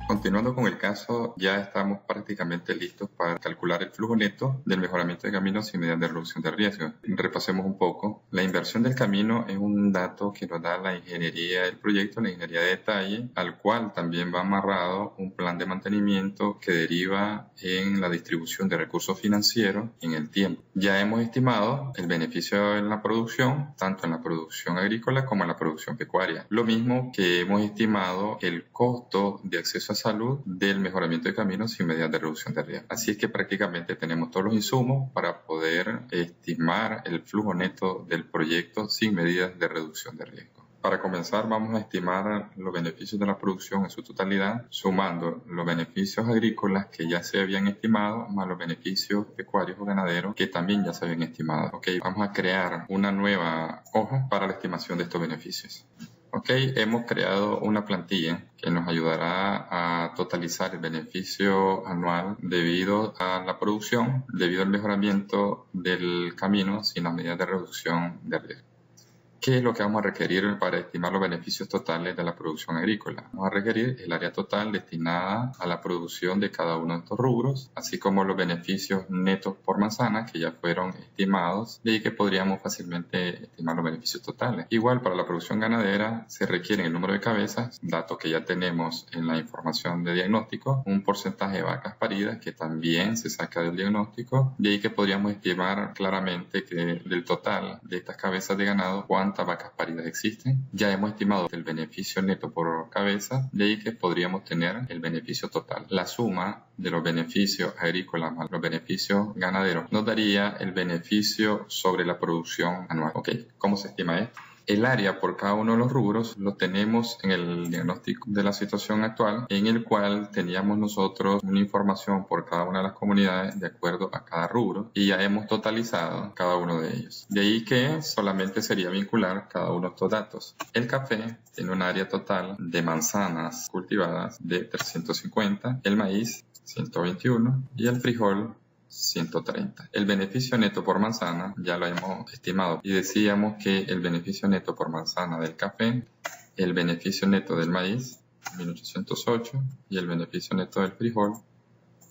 Continuando con el caso, ya estamos prácticamente listos para calcular el flujo neto del mejoramiento de caminos sin medidas de reducción de riesgo. Repasemos un poco. La inversión del camino es un dato que nos da la ingeniería del proyecto, la ingeniería de detalle, al cual también va amarrado un plan de mantenimiento que deriva en la distribución de recursos financieros en el tiempo. Ya hemos estimado el beneficio en la producción, tanto en la producción agrícola como en la producción pecuaria. Lo mismo que hemos estimado el costo de acceso a salud del mejoramiento de caminos sin medidas de reducción de riesgo. Así es que prácticamente tenemos todos los insumos para poder estimar el flujo neto del proyecto sin medidas de reducción de riesgo. Para comenzar, vamos a estimar los beneficios de la producción en su totalidad, sumando los beneficios agrícolas que ya se habían estimado, más los beneficios pecuarios o ganaderos que también ya se habían estimado. Vamos a crear una nueva hoja para la estimación de estos beneficios. Hemos creado una plantilla que nos ayudará a totalizar el beneficio anual debido a la producción, debido al mejoramiento del camino sin las medidas de reducción de riesgo. ¿Qué es lo que vamos a requerir para estimar los beneficios totales de la producción agrícola? Vamos a requerir el área total destinada a la producción de cada uno de estos rubros, así como los beneficios netos por manzana que ya fueron estimados, de ahí que podríamos fácilmente estimar los beneficios totales. Igual para la producción ganadera se requiere el número de cabezas, datos que ya tenemos en la información de diagnóstico, un porcentaje de vacas paridas que también se saca del diagnóstico, de ahí que podríamos estimar claramente que del total de estas cabezas de ganado, cuántas vacas paridas existen. Ya hemos estimado el beneficio neto por cabeza, de ahí que podríamos tener el beneficio total. La suma de los beneficios agrícolas más los beneficios ganaderos nos daría el beneficio sobre la producción anual. ¿Cómo se estima esto? El área por cada uno de los rubros lo tenemos en el diagnóstico de la situación actual, en el cual teníamos nosotros una información por cada una de las comunidades de acuerdo a cada rubro y ya hemos totalizado cada uno de ellos. De ahí que solamente sería vincular cada uno de estos datos. El café tiene un área total de manzanas cultivadas de 350, el maíz 121 y el frijol 130. El beneficio neto por manzana ya lo hemos estimado y decíamos que el beneficio neto por manzana del café, el beneficio neto del maíz 1808 y el beneficio neto del frijol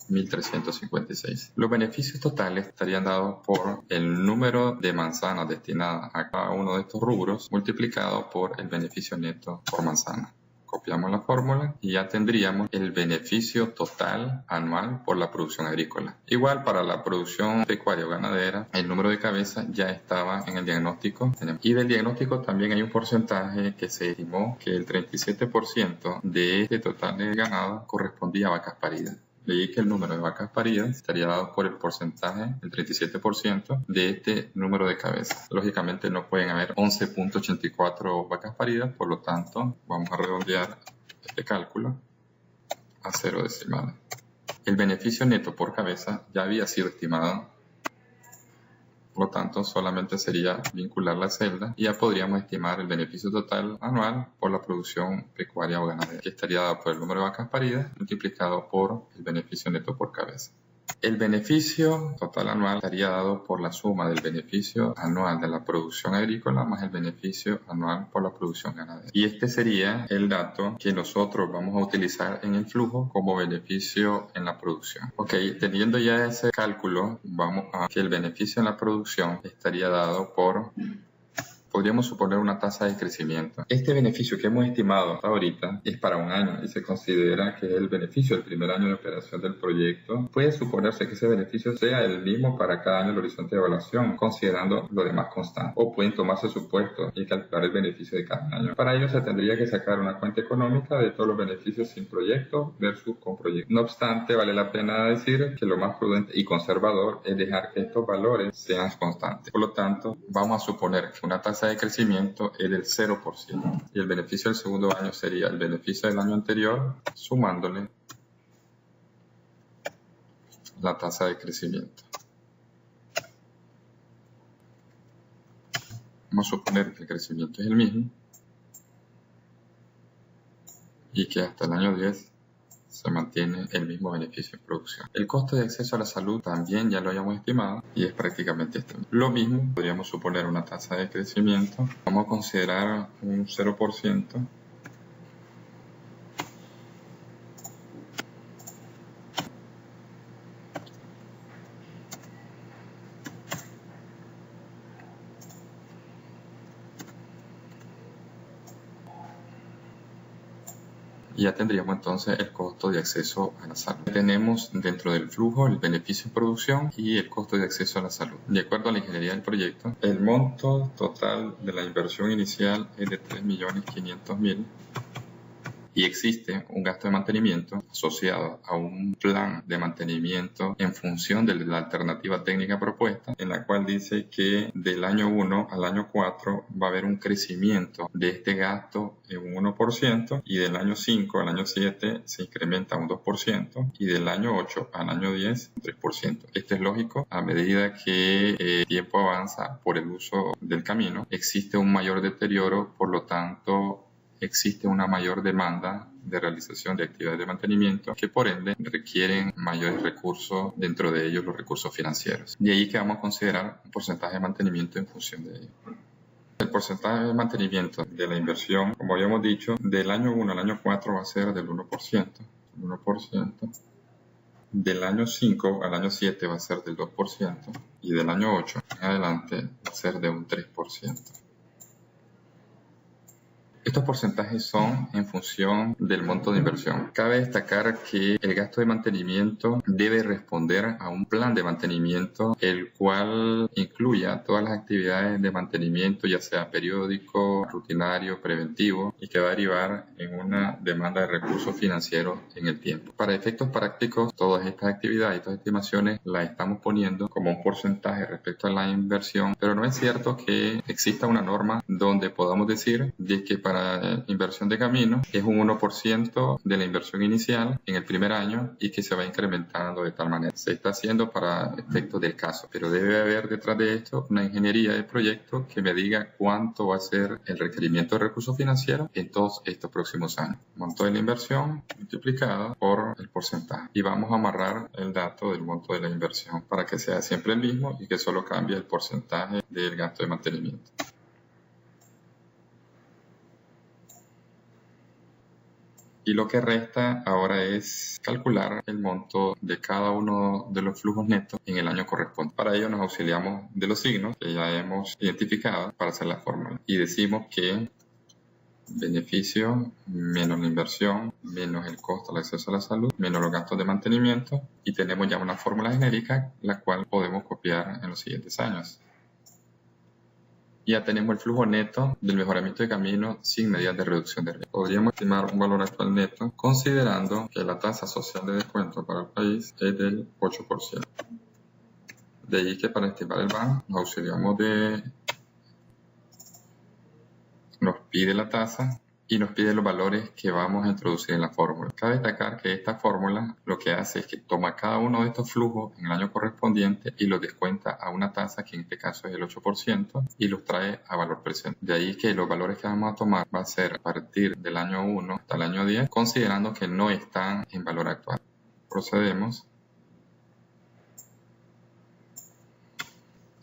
1356. Los beneficios totales estarían dados por el número de manzanas destinadas a cada uno de estos rubros multiplicado por el beneficio neto por manzana. Copiamos la fórmula y ya tendríamos el beneficio total anual por la producción agrícola. Igual para la producción pecuaria o ganadera, el número de cabezas ya estaba en el diagnóstico. Y del diagnóstico también hay un porcentaje que se estimó que el 37% de este total de ganado correspondía a vacas paridas. Leí que el número de vacas paridas estaría dado por el porcentaje, el 37% de este número de cabezas. Lógicamente no pueden haber 11.84 vacas paridas, por lo tanto vamos a redondear este cálculo a 0 decimales. El beneficio neto por cabeza ya había sido estimado, por lo tanto solamente sería vincular la celda y ya podríamos estimar el beneficio total anual por la producción pecuaria o ganadera, que estaría dado por el número de vacas paridas multiplicado por el beneficio neto por cabeza. El beneficio total anual estaría dado por la suma del beneficio anual de la producción agrícola más el beneficio anual por la producción ganadera. Y este sería el dato que nosotros vamos a utilizar en el flujo como beneficio en la producción. Teniendo ya ese cálculo, vamos a que el beneficio en la producción estaría dado por... podríamos suponer una tasa de crecimiento. Este beneficio que hemos estimado hasta ahorita es para un año y se considera que es el beneficio del primer año de operación del proyecto. Puede suponerse que ese beneficio sea el mismo para cada año del horizonte de evaluación, considerando lo demás constante. O pueden tomarse supuestos y calcular el beneficio de cada año. Para ello se tendría que sacar una cuenta económica de todos los beneficios sin proyecto versus con proyecto. No obstante, vale la pena decir que lo más prudente y conservador es dejar que estos valores sean constantes. Por lo tanto, vamos a suponer que una tasa de crecimiento es del 0% y el beneficio del segundo año sería el beneficio del año anterior sumándole la tasa de crecimiento. Vamos a suponer que el crecimiento es el mismo y que hasta el año 10 se mantiene el mismo beneficio en producción. El costo de acceso a la salud también ya lo habíamos estimado y es prácticamente este. Lo mismo, podríamos suponer una tasa de crecimiento. Vamos a considerar un 0% Y ya tendríamos entonces el costo de acceso a la salud. Tenemos dentro del flujo el beneficio de producción y el costo de acceso a la salud. De acuerdo a la ingeniería del proyecto, el monto total de la inversión inicial es de 3.500.000 y existe un gasto de mantenimiento asociado a un plan de mantenimiento en función de la alternativa técnica propuesta, en la cual dice que del año 1 al año 4 va a haber un crecimiento de este gasto en un 1% y del año 5 al año 7 se incrementa un 2% y del año 8 al año 10 un 3%. Esto es lógico a medida que el tiempo avanza por el uso del camino, existe un mayor deterioro, por lo tanto existe una mayor demanda de realización de actividades de mantenimiento que por ende requieren mayores recursos, dentro de ellos los recursos financieros. De ahí que vamos a considerar un porcentaje de mantenimiento en función de ello. El porcentaje de mantenimiento de la inversión, como habíamos dicho, del año 1 al año 4 va a ser del 1%. Del año 5 al año 7 va a ser del 2% y del año 8 en adelante va a ser de un 3%. Estos porcentajes son en función del monto de inversión. Cabe destacar que el gasto de mantenimiento debe responder a un plan de mantenimiento, el cual incluya todas las actividades de mantenimiento, ya sea periódico, rutinario, preventivo, y que va a derivar en una demanda de recursos financieros en el tiempo. Para efectos prácticos, todas estas actividades y estas estimaciones las estamos poniendo como un porcentaje respecto a la inversión, pero no es cierto que exista una norma donde podamos decir de que para inversión de camino es un 1% de la inversión inicial en el primer año y que se va incrementando de tal manera. Se está haciendo para efectos del caso, pero debe haber detrás de esto una ingeniería de proyecto que me diga cuánto va a ser el requerimiento de recursos financieros en todos estos próximos años. Monto de la inversión multiplicado por el porcentaje. Y vamos a amarrar el dato del monto de la inversión para que sea siempre el mismo y que solo cambie el porcentaje del gasto de mantenimiento. Y lo que resta ahora es calcular el monto de cada uno de los flujos netos en el año correspondiente. Para ello nos auxiliamos de los signos que ya hemos identificado para hacer la fórmula. Y decimos que beneficio menos la inversión menos el costo del acceso a la salud menos los gastos de mantenimiento, y tenemos ya una fórmula genérica la cual podemos copiar en los siguientes años. Ya tenemos el flujo neto del mejoramiento de camino sin medidas de reducción de riesgo. Podríamos estimar un valor actual neto considerando que la tasa social de descuento para el país es del 8%. De ahí que para estimar el BAN nos auxiliamos nos pide la tasa y nos pide los valores que vamos a introducir en la fórmula. Cabe destacar que esta fórmula lo que hace es que toma cada uno de estos flujos en el año correspondiente y los descuenta a una tasa que en este caso es el 8% y los trae a valor presente. De ahí que los valores que vamos a tomar va a ser a partir del año 1 hasta el año 10, considerando que no están en valor actual. Procedemos.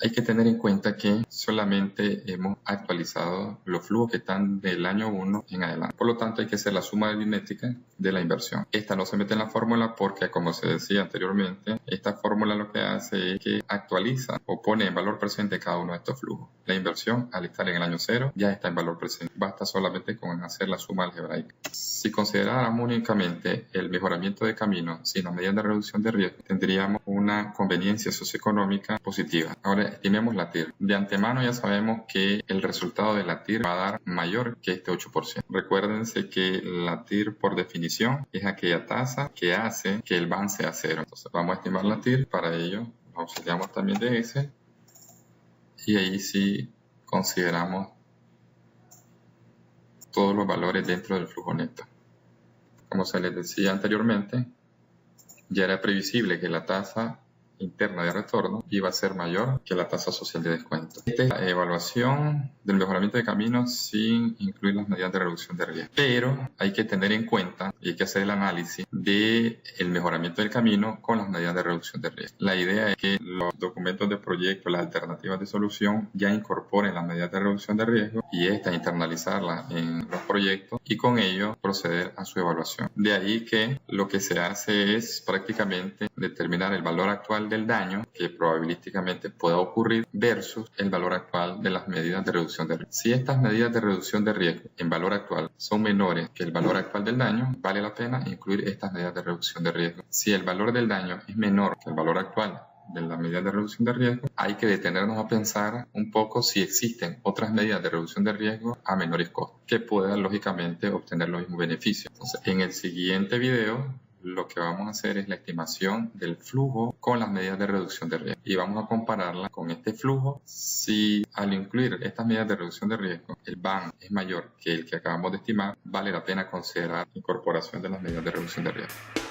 Hay que tener en cuenta que solamente hemos actualizado los flujos que están del año 1 en adelante. Por lo tanto, hay que hacer la suma aritmética de la inversión. Esta no se mete en la fórmula porque, como se decía anteriormente, esta fórmula lo que hace es que actualiza o pone en valor presente cada uno de estos flujos. La inversión, al estar en el año 0, ya está en valor presente. Basta solamente con hacer la suma algebraica. Si consideráramos únicamente el mejoramiento de camino sin la medida de reducción de riesgo, tendríamos una conveniencia socioeconómica positiva. Ahora, estimemos la TIR. De antemano ya sabemos que el resultado de la TIR va a dar mayor que este 8%. Recuérdense que la TIR, por definición, es aquella tasa que hace que el BAN sea 0. Entonces vamos a estimar la TIR. Para ello nos auxiliamos también de Excel y ahí sí consideramos todos los valores dentro del flujo neto. Como se les decía anteriormente, ya era previsible que la tasa interna de retorno iba a ser mayor que la tasa social de descuento. Esta es la evaluación del mejoramiento de camino sin incluir las medidas de reducción de riesgo. Pero hay que tener en cuenta y hay que hacer el análisis del mejoramiento del camino con las medidas de reducción de riesgo. La idea es que los documentos de proyecto, las alternativas de solución ya incorporen las medidas de reducción de riesgo y estas internalizarlas en los proyectos y con ello proceder a su evaluación. De ahí que lo que se hace es prácticamente determinar el valor actual del daño que probabilísticamente pueda ocurrir versus el valor actual de las medidas de reducción de riesgo. Si estas medidas de reducción de riesgo en valor actual son menores que el valor actual del daño, vale la pena incluir estas medidas de reducción de riesgo. Si el valor del daño es menor que el valor actual de las medidas de reducción de riesgo, hay que detenernos a pensar un poco si existen otras medidas de reducción de riesgo a menores costos que puedan lógicamente obtener los mismos beneficios. Entonces, en el siguiente video lo que vamos a hacer es la estimación del flujo con las medidas de reducción de riesgo y vamos a compararla con este flujo. Si al incluir estas medidas de reducción de riesgo el BAN es mayor que el que acabamos de estimar, vale la pena considerar incorporación de las medidas de reducción de riesgo.